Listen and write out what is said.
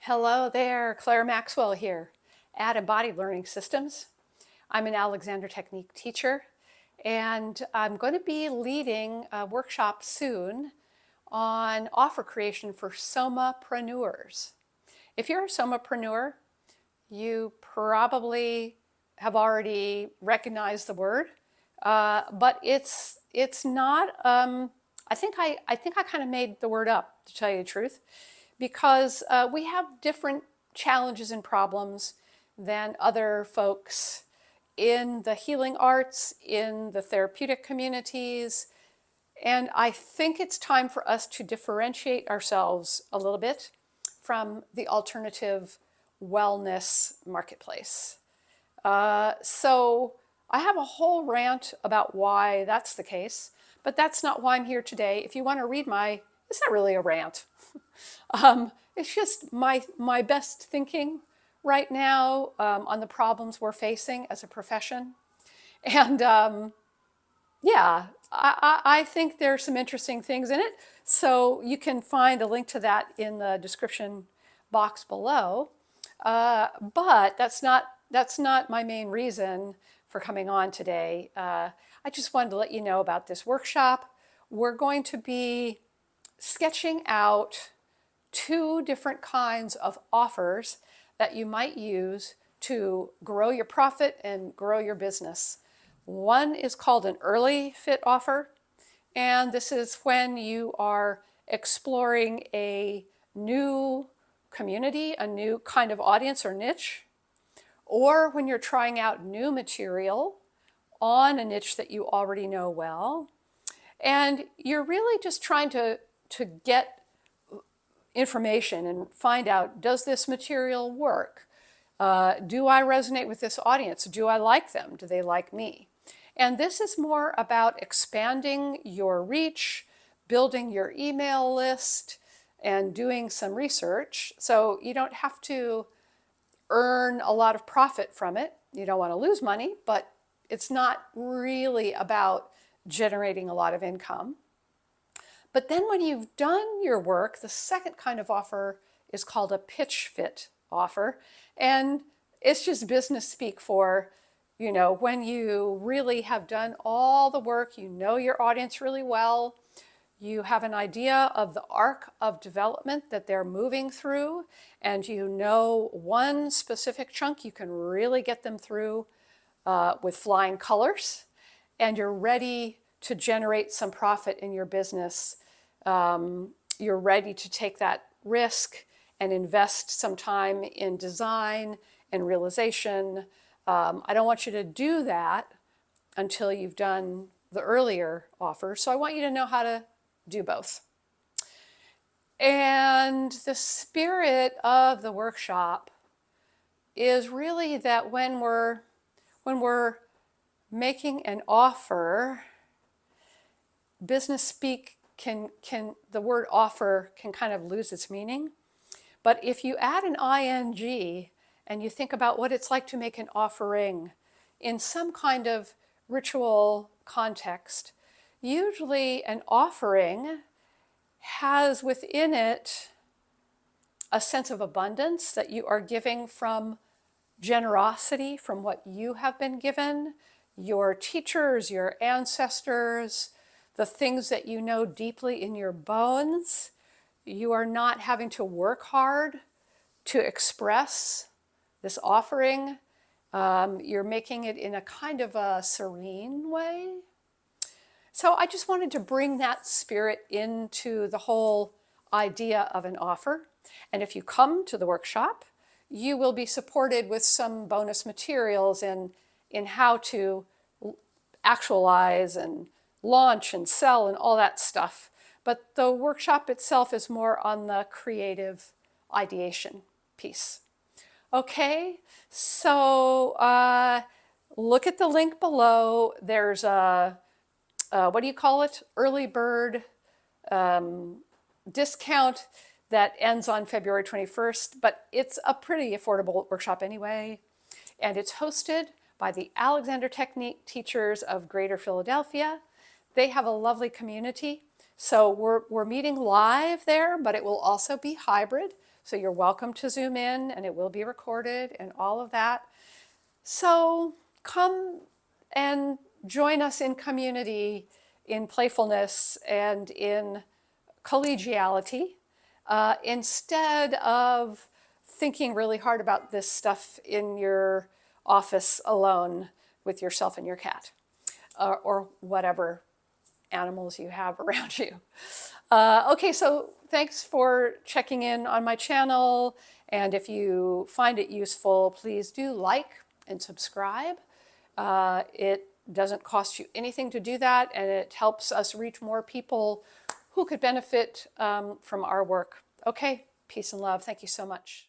Hello there, Clare Maxwell here at Embodied Learning Systems. I'm an Alexander Technique teacher, and I'm going to be leading a workshop soon on offer creation for somapreneurs. If you're a somapreneur, you probably have already recognized the word, but it's not. I think I kind of made the word up, to tell you the truth, because we have different challenges and problems than other folks in the healing arts, in the therapeutic communities. And I think it's time for us to differentiate ourselves a little bit from the alternative wellness marketplace. So I have a whole rant about why that's the case, but that's not why I'm here today. If you want to read it's not really a rant. It's just my best thinking right now on the problems we're facing as a profession. And yeah, I think there's some interesting things in it. So you can find a link to that in the description box below. But that's not my main reason for coming on today. I just wanted to let you know about this workshop. We're going to be sketching out two different kinds of offers that you might use to grow your profit and grow your business. One is called an early fit offer, and this is when you are exploring a new community, a new kind of audience or niche, or when you're trying out new material on a niche that you already know well, and you're really just trying to get information and find out, does this material work? Do I resonate with this audience? Do I like them? Do they like me? And this is more about expanding your reach, building your email list, and doing some research. So you don't have to earn a lot of profit from it. You don't want to lose money, but it's not really about generating a lot of income. But then when you've done your work, the second kind of offer is called a pitch fit offer. And it's just business speak for, when you really have done all the work, you know your audience really well, you have an idea of the arc of development that they're moving through, and you know one specific chunk you can really get them through with flying colors, and you're ready to generate some profit in your business. You're ready to take that risk and invest some time in design and realization. I don't want you to do that until you've done the earlier offer. So I want you to know how to do both. And the spirit of the workshop is really that when we're making an offer, business speak the word offer can kind of lose its meaning. But if you add an ing and you think about what it's like to make an offering in some kind of ritual context, usually an offering has within it a sense of abundance that you are giving from generosity, from what you have been given, your teachers, your ancestors, the things that you know deeply in your bones. You are not having to work hard to express this offering. You're making it in a kind of a serene way. So I just wanted to bring that spirit into the whole idea of an offer. And if you come to the workshop, you will be supported with some bonus materials in how to actualize and launch and sell and all that stuff. But the workshop itself is more on the creative ideation piece. Okay, so look at the link below. There's a, what do you call it? Early bird discount that ends on February 21st, but it's a pretty affordable workshop anyway. And it's hosted by the Alexander Technique teachers of Greater Philadelphia. They have a lovely community. So we're meeting live there, but it will also be hybrid. So you're welcome to Zoom in, and it will be recorded and all of that. So come and join us in community, in playfulness, and in collegiality, instead of thinking really hard about this stuff in your office alone with yourself and your cat, or whatever animals you have around you. Okay, so thanks for checking in on my channel. And if you find it useful, please do like and subscribe. It doesn't cost you anything to do that, and it helps us reach more people who could benefit from our work. Okay, peace and love. Thank you so much.